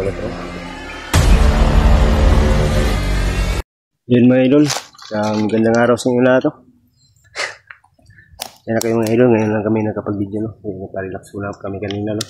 ulit ako. Yun mga idol, ang gandang araw sa inyo lahat. Yan na kayo mga idol, ngayon lang kami nakapag-video, no? Nagpa-relax muna kami kanina, no?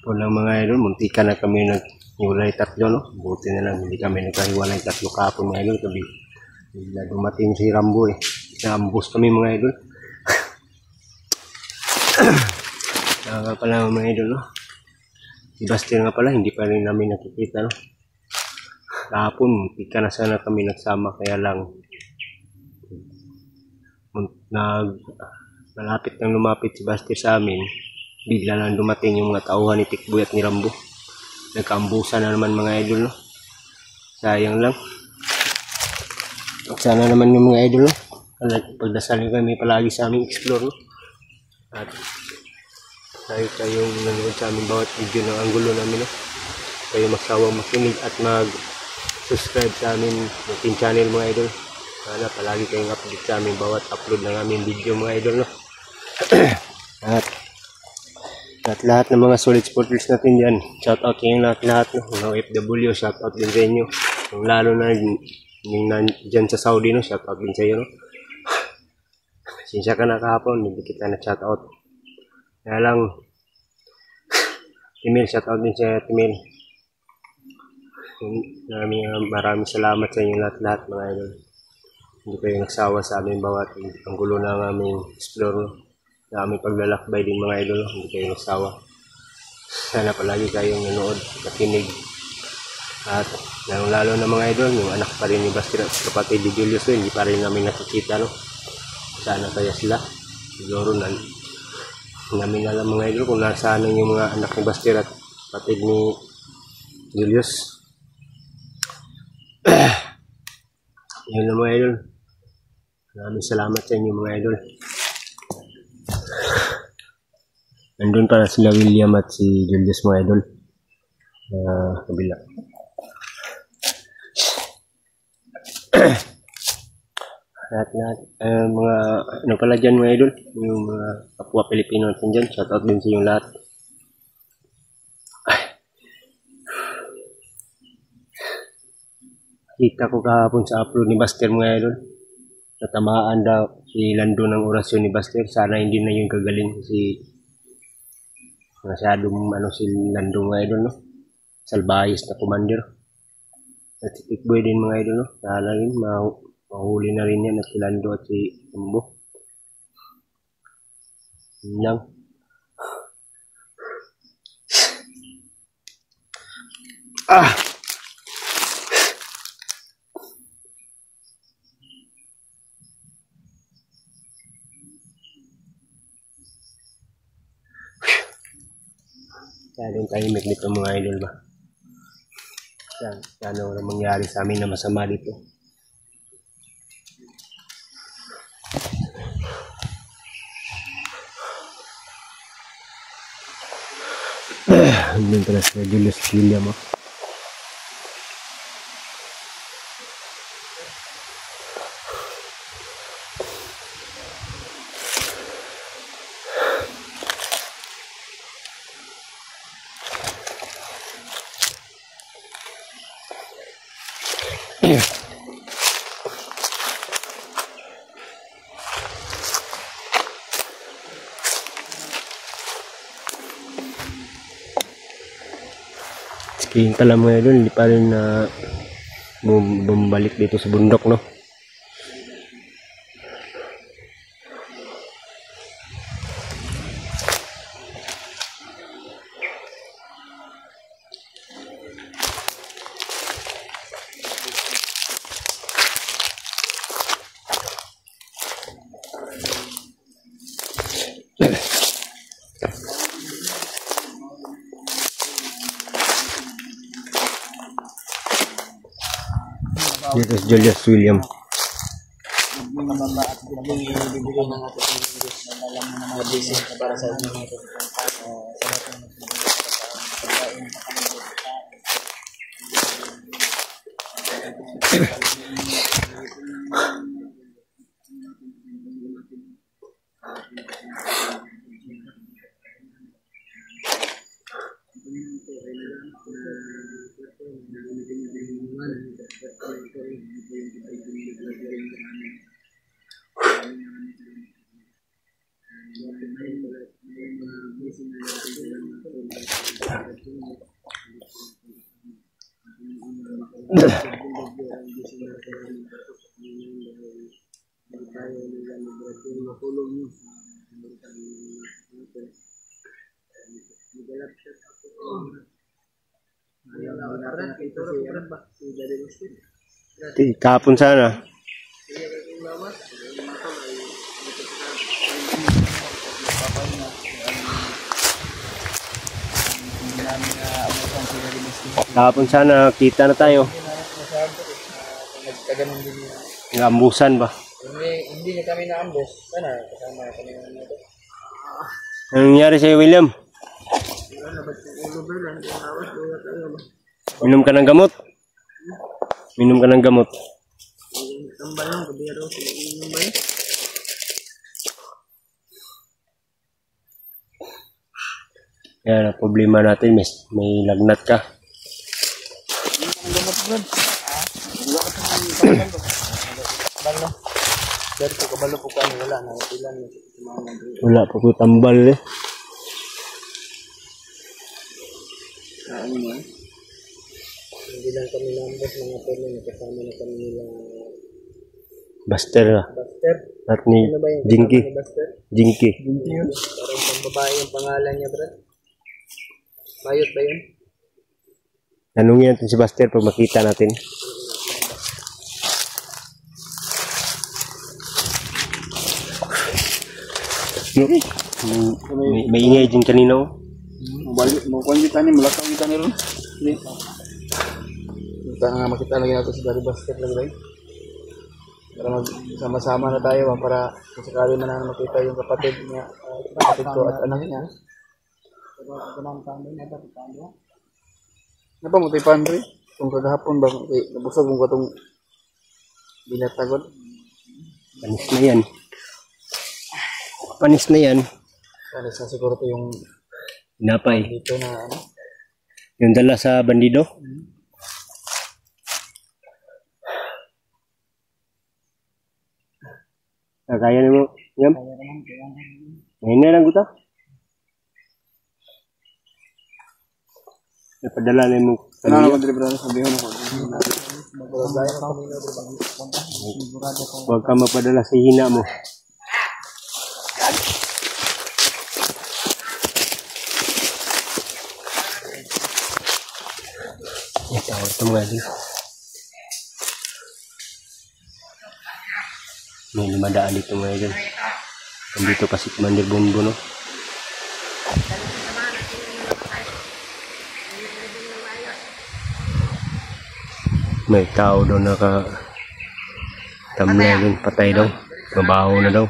Walang mga idol, muntika na kami naghiwalay tatlo, no? Buti na lang, hindi kami nagkahiwalay tatlo kapon mga idol. Kabi, dumating si Rambo eh. Naambos kami mga idol. Nga pala mga idol, no? Si Buster nga pala, hindi pa rin namin nakikita, no? Kahapon, muntika na sana kami nagsama, kaya lang malapit nang lumapit si Buster sa amin, bigla lang dumating yung mga tauhan ni Tikboy at ni Rambo. Nagkaambusan na naman mga idol, no? Sayang lang. Sana naman yung mga idol, no? Pagdasal nyo kami palagi sa aming explore, no? At tayo kayong nanonood sa aming bawat video ng anggulo namin, no? Kayo magsawang makinig at mag-subscribe sa aming ating channel mga idol. Sana palagi kayong update sa aming bawat upload ng aming video mga idol, no? At lahat ng mga solid supporters natin dyan, shout out kayong lahat, no? Mga OFW, shout out din sa inyo. Lalo na yung dyan sa Saudi, no? Shout out din sa iyo, no? Sinsya ka na kahapon, hindi kita na shout out. Kaya lang, Timil, shout out din sa Timil. Maraming salamat sa inyo lahat mga idol. Hindi kayo nagsawa sa aming bawat ang gulo ng aming explore, no? Sa aming paglalakbay din mga idol, no? Hindi kayo nagsawa. Sana palagi kayong nanood, nakinig. At lalo na mga idol, yung anak pa rin ni Buster at kapatid ni Julius, hindi pa rin namin nakikita, no? Sana kaya sila. Siguro namin alam mga idol kung nasaan yung mga anak ni Buster at kapatid ni Julius. Yun na mga idol. Maraming salamat sa inyo mga idol. Nandun para sila William at si Julius mga idol. Kabila. Lahat mga ano pala dyan mga idol, yung mga kapwa Pilipino natin dyan, shoutout din sa yung lahat. Kita ko kahapon sa upload ni Buster mga idol, natamaan daw si Lando ng orasyon ni Buster. Sana hindi na yung kagaling kasi masyadong si Lando mga idol, no? Salbayis na commander. At si Tikboy din mga idol, no? Sana rin mahuli na rin yan at si Lando at si Rambo. Yun lang. Kaya din tahimik nito mga idol ba? Sana wala mangyari sa amin na masama dito. Andun pala si Julius William, oh. Yung pala mga idol, hindi pa rin bumalik dito sa bundok, no? Dito si Julius William. Bibigay ng ating Diyos na alam mo na mga blessing na para sa inyo ito. Sa lahat ng pagkain sa kanila. Kapon sana. Kapon sana, kita na tayo. Nagkaganon din niya. Ngambusan ba? Hindi na kami na-ambos. Sana, kasama kami na ito. Anong nangyari sa'yo, William? Minom ka ng gamot? Minom ka ng gamot? Tambal lang, kabiro. Inom ba yun? Yan ang problema natin, may lagnat ka. Dari ko kabalo po kami, wala na. Ilan na. Wala pa ko tambal eh. Ano mo? Hindi lang kami nambos, mga pwede na kasama na kami nila. Buster lah. Buster? At ni Ano ba yun? Jinky. Buster? Jinky. Jinky yun? Parang pambabae yung pangalan niya, bro. Bayot ba yun? Tanungin natin si Buster pag makita natin. May ingay din kanina oh. Balik mo kung kita ni mulakaw kita ni ron. Kita nga makita lagi natin si Dari Basket lagi rin. Para sama-sama na tayo para sakali man na makita yung kapatid niya, kapatid ko at anak niya. Ano ba mo tayo Pandre? Kung kagahapon ba nabusog kung katong binatagod? Panis na yan. Panis na yan. Kaya sa siguro to yung Napay. dito na ano. Yung dala sa bandido. Kaya na mo. Yam? Ngayon na lang guta. Napadala na mo. Ano ko dili brother sabihin ako. Huwag ka mapadala sa hina mo. Ito mga dito. May 500 dito mga dito. Nandito pa si Commander Bonbo no. May tao daw naka tamlay doon, patay daw. Mabaho na daw.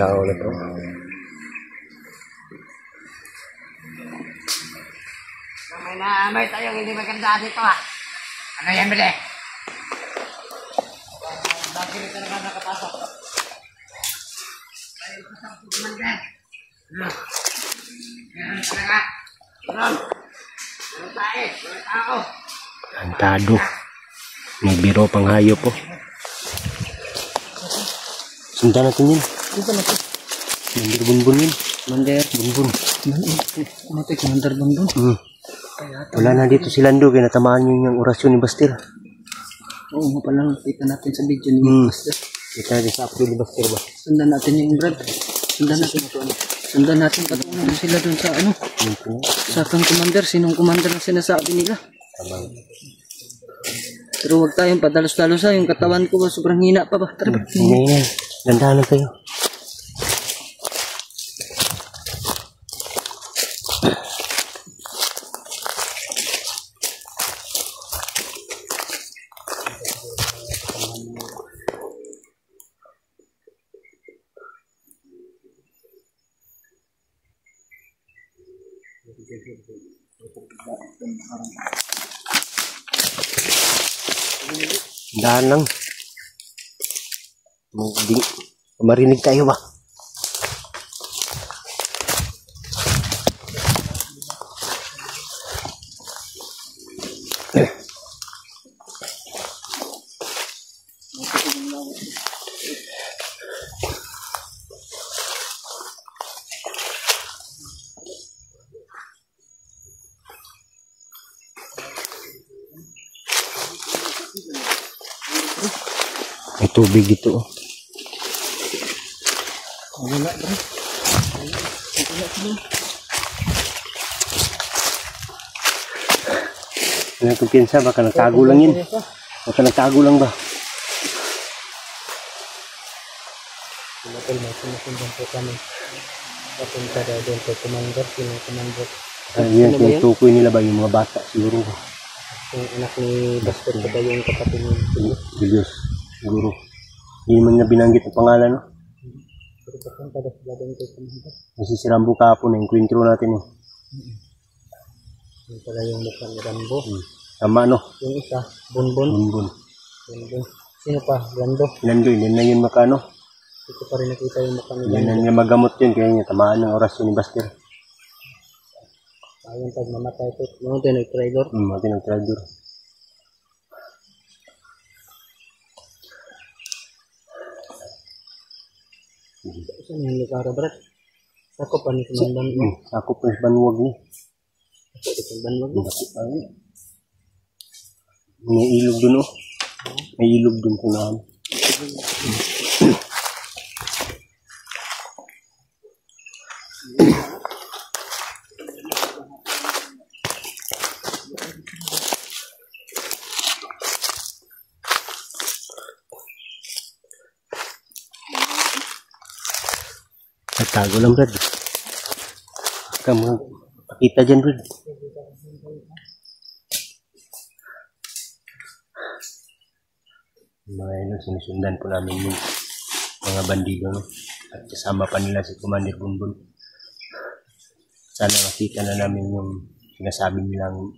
Tao na to. May tayong hindi maganda dito ha. Ano yan bile? Bakit dito naman nakapasok? Ay, pasok po naman din. Ganun talaga. Ganun. Ganun tayo. Ganun tao. Antado. May biro pang hayop po. Sundan natin yun. Commander Bonbon yun. Commander Bonbon. ano to Commander Bonbon? Wala na dito si Lando. Kaya natamaan yun yung orasyon ni Buster. Oo nga pala, kita natin sa video ni Buster. Kita natin sa upload ni Buster ba? Sundan natin yung Brad. Sundan natin patungo sila dun sa ano. Sa kang commander, sinong commander na sinasabi nila. Tamang. Pero huwag tayong padalos-dalos yung katawan ko sobrang hina pa ba. Tara ba? Ngayon. Dandahan lang kayo. Dahan lang. Marinig tayo ba? tubig ito. Wala bro. Ano kumpiyansa? Baka nagtago lang yun. Baka nagtago lang ba? Tumatol, may sinusundan po kami. Papunta daw doon kay Commander, sino Commander. Yan, tinutukoy nila ba yung mga bata siguro? Yung anak ni Basket pa yung kapatid ni Julius, siguro. Hindi man na binanggit ang pangalan, no? Pero papunta daw sila doon kay Commander. Kasi si Rambo kahapon na enkwentro natin, eh. Yung pala yung mukha ni Rambo. Tama, no? Yung isa, Bonbon. Bunbun. Bonbon. Sino pa? Lando. Lando, hindi na yun makano. Hindi ko pa rin nakita yung mukha ni Hindi na Lando. niya magamot yun, kaya niya tamaan ng orasyon ni Baster. Ayun, pag mamatay po. Mga tayo nag-trailer. Mati ng trader. Saan yung lugar, Brad? Ako pa ni Kumandan mo. Ako pa sa banwag ni. Ako di Kumandan mo. May ilog dun, oh. May ilog dun kung naan. Tago lang, Brad. Kamu pakita dyan, Brad. Mga ino, sinusundan po namin yung mga bandido, no? At kasama pa nila si Commander Bunbun. Sana makita na namin yung sinasabi nilang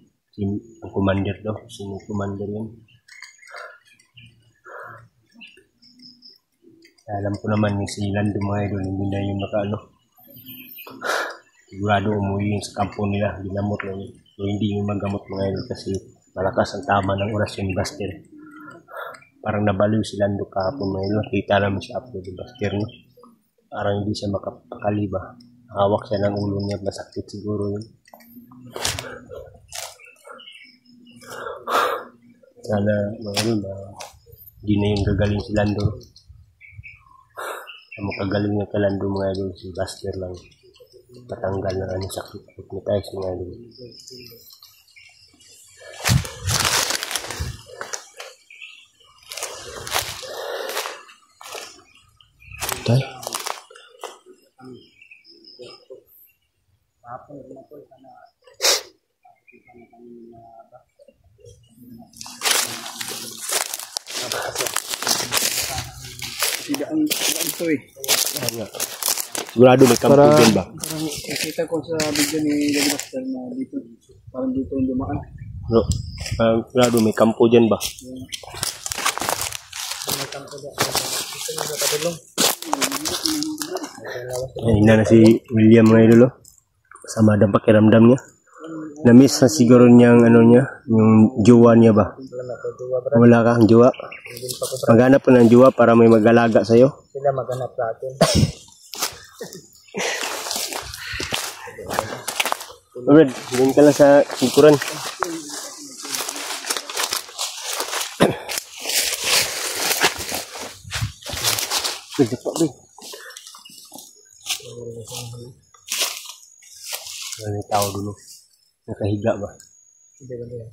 ang commander daw. Sino commander yun? Alam ko naman yung si Lando mga idol, hindi na yung makaano. Sigurado umuwi yung sa kampo nila, ginamot na yun. So hindi yung magamot mga idol kasi malakas ang tama ng orasyon ni Baster. Parang nabaliw si Lando kahapon mga idol. Kita namin siya upload ni Baster, no? Parang hindi siya makapakali ba. Hawak siya ng ulo niya, masakit siguro yun. Sana mga idol, hindi na yung gagaling si Lando. Ang makagaling na kalando mga idol, si Baster lang patanggal ng ano sakit hypnotize mga idol. Tay? Tidak ang ito eh. Sigurado may kampo dyan ba? Parang nakita ko sa video ni Daddy Buster na dito. Parang dito yung dumaan. No. Sigurado may kampo dyan ba? Ay, na si William mga idol, oh. Sama ang pakiramdam niya. Na-miss na siguro niyang ano niya, yung jowa niya ba? Wala kang jowa. Maghanap ko ng jowa para may mag-alaga sa'yo. Sila maghanap sa atin. Alright, doon ka lang sa sikuran. Pwede pa, Big. May tao dulu. Nakahiga ba? Hindi ba yan?